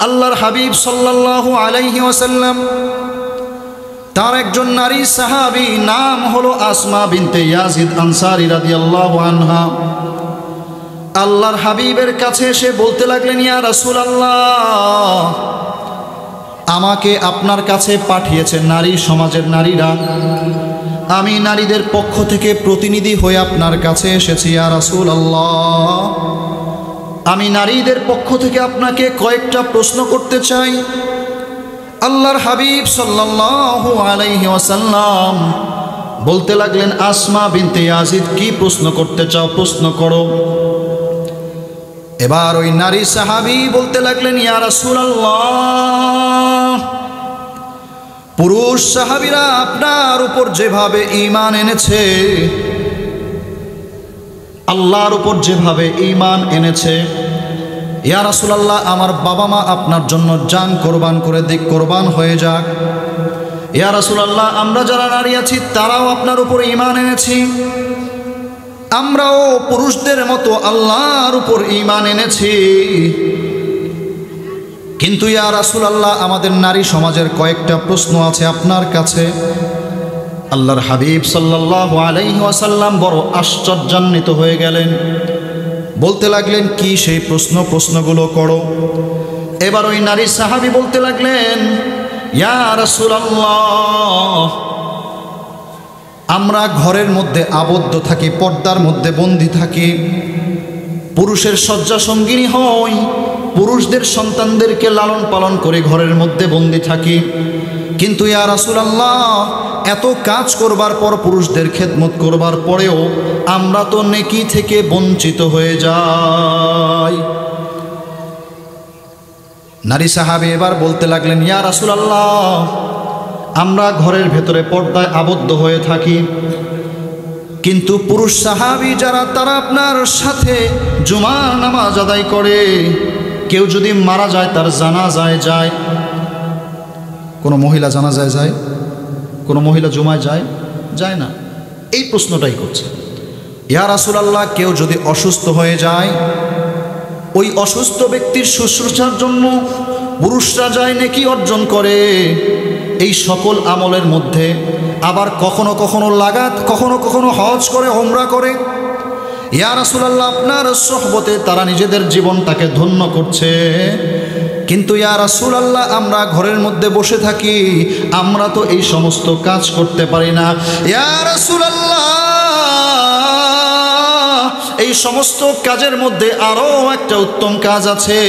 আল্লাহর হাবিব সাল্লাল্লাহু আলাইহি ওয়াসাল্লাম তার একজন নারী সাহাবী নাম হলো আসমা বিনতে ইয়াজিদ আনসারী রাদিয়াল্লাহু আনহা আল্লাহর হাবিবের কাছে এসে বলতে লাগলেন, ইয়া রাসূলুল্লাহ, আমাকে আপনার কাছে পাঠিয়েছে নারী সমাজের নারীরা, আমি নারীদের পক্ষ থেকে প্রতিনিধি হয়ে আপনার কাছে এসেছি। ইয়া রাসূলুল্লাহ, আমি নারীদের পক্ষ থেকে আপনাকে কয়েকটা প্রশ্ন করতে চাই। আল্লাহর হাবিব সাল্লাল্লাহু আলাইহি ওয়াসাল্লাম বলতে লাগলেন, আসমা বিনতে ইয়াজিদ, কি প্রশ্ন করতে চাও, প্রশ্ন করো। এবার ওই নারী সাহাবী বলতে লাগলেন, ইয়া রাসূলুল্লাহ, পুরুষ সাহাবীরা আপনার উপর যেভাবে ঈমান এনেছে, আল্লাহর উপর যেভাবে ঈমান এনেছে, ইয়া রাসূলুল্লাহ, আমার বাবা মা আপনার জন্য জান কোরবান করে দিক, কোরবান হয়ে যাক। ইয়া রাসূলুল্লাহ, আমরা যারা নারী আছি তারাও আপনার উপর ঈমান এনেছি, আমরাও পুরুষদের মতো আল্লাহর উপর ঈমান এনেছি। কিন্তু ইয়া রাসূলুল্লাহ, আমাদের নারী সমাজের কয়েকটা প্রশ্ন আছে আপনার কাছে। আল্লাহর হাবিব সাল্লাল্লাহু আলাইহি ওয়াসাল্লাম বড় আশ্চর্যান্বিত হয়ে গেলেন, বলতে লাগলেন, কি সেই প্রশ্ন, প্রশ্নগুলো করো। এবার ওই নারী সাহাবী বলতে লাগলেন, ইয়া রাসূলুল্লাহ, আমরা ঘরের মধ্যে আবদ্ধ থাকি, পর্দার মধ্যে বন্দী থাকি, পুরুষের শয্যা সঙ্গিনী হই, পুরুষদের সন্তানদেরকে লালন পালন করে ঘরের মধ্যে বন্দী থাকি। কিন্তু ইয়া রাসূলুল্লাহ, এত কাজ করবার পর, পুরুষদের খেদমত করবার পরেও আমরা তো নেকি থেকে বঞ্চিত হয়ে যাই। নারী সাহাবী এবার বলতে লাগলেন, ইয়া রাসূলুল্লাহ, আমরা ঘরের ভেতরে পর্দায় আবদ্ধ হয়ে থাকি, কিন্তু পুরুষ সাহাবী যারা, তারা আপনার সাথে জুমার নামাজ আদায় করে, কেউ যদি মারা যায় তার জানাজায় যায়। কোনো মহিলা জানাজায় যায়? কোনো মহিলা জুমায় যায়? যায় না। এই প্রশ্নটাই করছে। ইয়া রাসূলুল্লাহ, কেউ যদি অসুস্থ হয়ে যায়, ওই অসুস্থ ব্যক্তির শুশ্রূষার জন্য পুরুষরা যায়, নেকি অর্জন করে। এই সকল আমলের মধ্যে আবার কখনো কখনো লাগাত, কখনো কখনো হজ করে, ওমরা করে। ইয়া রাসূলুল্লাহ, আপনার সোহবতে তারা নিজেদের জীবনটাকে ধন্য করছে। কিন্তু ইয়া রাসূলুল্লাহ, আমরা ঘরের মধ্যে বসে থাকি, আমরা তো এই সমস্ত কাজ করতে পারি না। ইয়া রাসূলুল্লাহ, এই সমস্ত কাজের মধ্যে আরও একটা উত্তম কাজ আছে,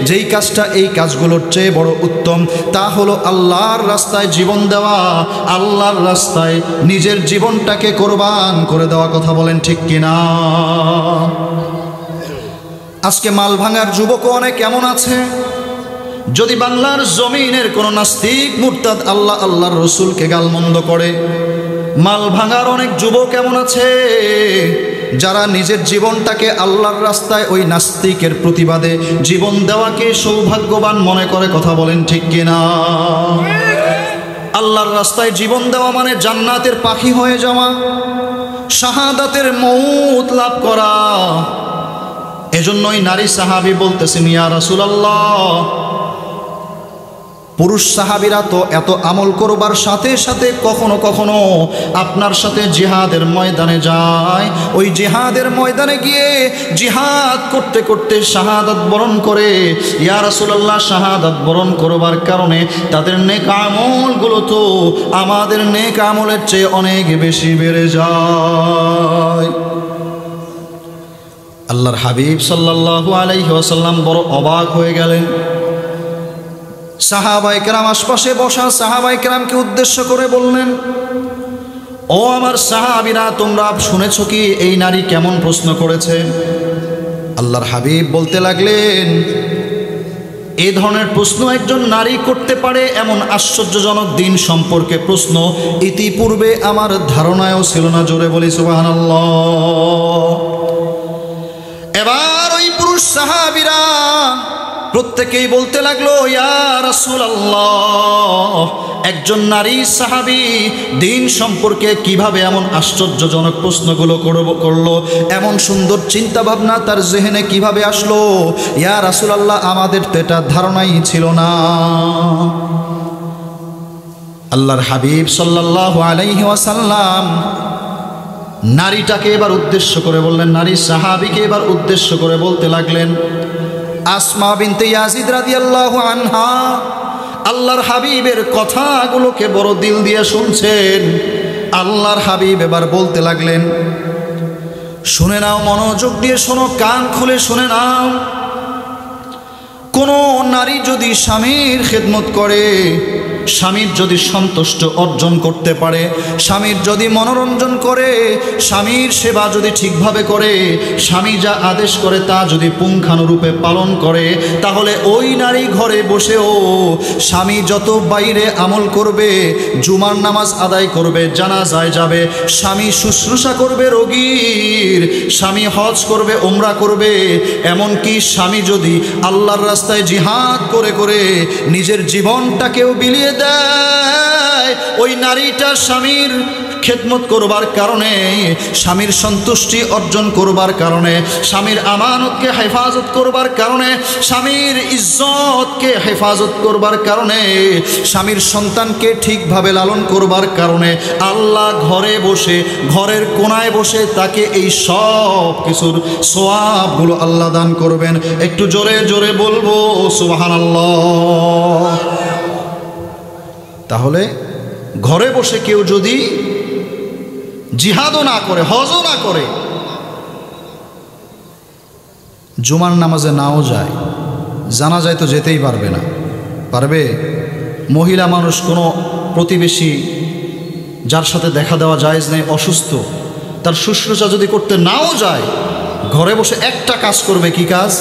যেই কাজটা এই কাজগুলোর চেয়ে বড় উত্তম, তা হলো আল্লাহর রাস্তায় জীবন দেওয়া, আল্লাহর রাস্তায় নিজের জীবনটাকে কোরবান করে দেওয়া। কথা বলেন ঠিক কিনা? আজকে মালভাঙার যুবকও অনেক এমন আছে, যদি বাংলার জমিনের কোনো নাস্তিক মুরতাদ আল্লাহ আল্লাহর রসুলকে গালমন্দ করে, মালভাঙার অনেক যুবক এমন আছে যারা নিজের জীবনটাকে আল্লাহর রাস্তায় ওই নাস্তিকের প্রতিবাদে জীবন দেওয়াকে সৌভাগ্যবান মনে করে। কথা বলেন ঠিক কিনা? আল্লাহর রাস্তায় জীবন দেওয়া মানে জান্নাতের পাখি হয়ে যাওয়া, শাহাদাতের মউত লাভ করা। এজন্যই নারী সাহাবী বলতেছেন, ইয়া রাসূলুল্লাহ, পুরুষ সাহাবীরা তো এত আমল করবার সাথে সাথে কখনো কখনো আপনার সাথে জিহাদের ময়দানে যায়, ওই জিহাদের ময়দানে গিয়ে জিহাদ করতে করতে শাহাদাত বরণ করে। ইয়া রাসূলুল্লাহ, শাহাদাত বরণ করবার কারণে তাদের নেক আমলগুলো তো আমাদের নেক আমলের চেয়ে অনেক বেশি বেড়ে যায়। আল্লাহর হাবিব সাল্লাল্লাহু আলাইহি ওয়াসাল্লাম বড় অবাক হয়ে গেলেন। সাহাবায়ে কেরাম, আশপাশে বসা সাহাবায়ে কেরামকে উদ্দেশ্য করে বললেন, ও আমার সাহাবীরা, তোমরা শুনেছো কি এই নারী কেমন প্রশ্ন করেছে? আল্লাহর হাবিব বলতে লাগলেন, এই ধরনের প্রশ্ন একজন নারী করতে পারে এমন আশ্চর্যজনক দিন সম্পর্কে প্রশ্ন ইতিপূর্বে আমার ধারণায়ও ছিল না। জোরে বলি সুবহানাল্লাহ। এবার ওই পুরুষ সাহাবীরা প্রত্যেকেই বলতে লাগলো, ইয়া রাসূলুল্লাহ, একজন নারী সাহাবী দিন সম্পর্কে কিভাবে এমন আশ্চর্যজনক প্রশ্নগুলো করলো, এমন সুন্দর চিন্তা ভাবনা তার জেহেনে কিভাবে আসলো। ইয়া রাসূলুল্লাহ, আমাদের তো এটা ধারণাই ছিল না। আল্লাহর হাবিব সাল্লাল্লাহু আলাইহি ওয়াসাল্লাম নারীটাকে এবার উদ্দেশ্য করে বললেন, নারী সাহাবীকে এবার উদ্দেশ্য করে বলতে লাগলেন, আসমা বিনতে ইয়াজিদ রাদিয়াল্লাহু আনহা আল্লাহর হাবিবের কথাগুলোকে বড় দিল দিয়ে শুনছেন। আল্লাহর হাবিব এবার বলতে লাগলেন, শুনে নাও, মনোযোগ দিয়ে শোনো, কান খুলে শুনে নাও। কোনো নারী যদি স্বামীর খেদমত করে, স্বামীর যদি সন্তুষ্ট অর্জন করতে পারে, স্বামীর যদি মনোরঞ্জন করে, স্বামীর সেবা যদি ঠিকভাবে করে, স্বামী যা আদেশ করে তা যদি পুঙ্খানুরূপে পালন করে, তাহলে ওই নারী ঘরে বসেও স্বামী যত বাইরে আমল করবে, জুমার নামাজ আদায় করবে, জানাজায় যাবে, স্বামী শুশ্রূষা করবে রোগীর, স্বামী হজ করবে, উমরা করবে, এমনকি স্বামী যদি আল্লাহর রাস্তায় জিহাদ করে করে নিজের জীবনটাকেও বিলিয়ে দেয়, ওই নারীটা স্বামীর খেদমত করবার কারণে, স্বামীর সন্তুষ্টি অর্জন করবার কারণে, স্বামীর আমানতকে হেফাজত করবার কারণে, স্বামীর ইজ্জতকে হেফাজত করবার কারণে, স্বামীর সন্তানকে ঠিকভাবে লালন করবার কারণে আল্লাহ ঘরে বসে, ঘরের কোনায় বসে তাকে এই সব কিছুর সওয়াবগুলো আল্লাহ দান করবেন। একটু জোরে জোরে বলবো সুবহানাল্লাহ। তাহলে ঘরে বসে কেউ যদি জিহাদও না করে, হজও না করে, জুমার নামাজে নাও যায়, জানাজায় তো যেতেই পারবে না। পারবে? মহিলা মানুষ, কোনো প্রতিবেশী যার সাথে দেখা দেওয়া জায়েজ নেই, অসুস্থ, তার শুশ্রূষা যদি করতে নাও যায়, ঘরে বসে একটা কাজ করবে। কি কাজ?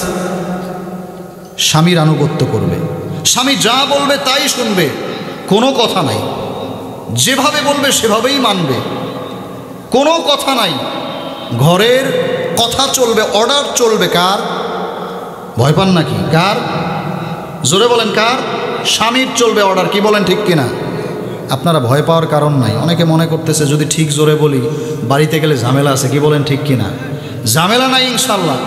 স্বামীর আনুগত্য করবে, স্বামী যা বলবে তাই শুনবে, কোনো কথা নাই, যেভাবে বলবে সেভাবেই মানবে, কোনো কথা নাই। ঘরের কথা চলবে, অর্ডার চলবে। কার? ভয় পান নাকি? কার? জোরে বলেন, কার? স্বামীর চলবে অর্ডার। কি বলেন, ঠিক কিনা? আপনারা ভয় পাওয়ার কারণ নাই। অনেকে মনে করতেছে যদি ঠিক জোরে বলি বাড়িতে গেলে ঝামেলা আছে। কি বলেন, ঠিক কিনা? ঝামেলা নাই ইনশাল্লাহ,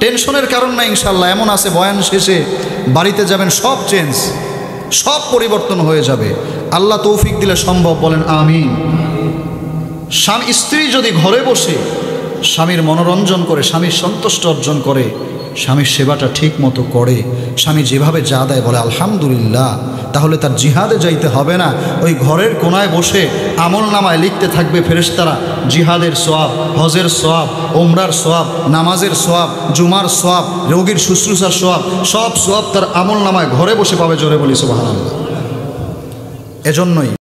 টেনশনের কারণ নাই ইনশাল্লাহ। এমন আছে বয়ান শেষে বাড়িতে যাবেন, সব চেঞ্জ, সব পরিবর্তন হয়ে যাবে। আল্লাহ তৌফিক দিলে সম্ভব, বলেন আমিন। স্বামী স্ত্রী যদি ঘরে বসে স্বামীর মনোরঞ্জন করে, স্বামীর সন্তুষ্ট অর্জন করে, স্বামীর সেবাটা ঠিক মতো করে, স্বামী যেভাবে যা দেয় বলে আলহামদুলিল্লাহ, তাহলে তার জিহাদে যাইতে হবে না। ওই ঘরের কোনায় বসে আমল নামায় লিখতে থাকবে ফেরেশতারা জিহাদের সওয়াব, হজের সওয়াব, উমরার সওয়াব, নামাজের সওয়াব, জুমার সওয়াব, রোগীর শুশ্রূষার সওয়াব, সব সওয়াব তার আমল নামায় ঘরে বসে পাবে। জোরে বলি সুবহানাল্লাহ। এজন্যই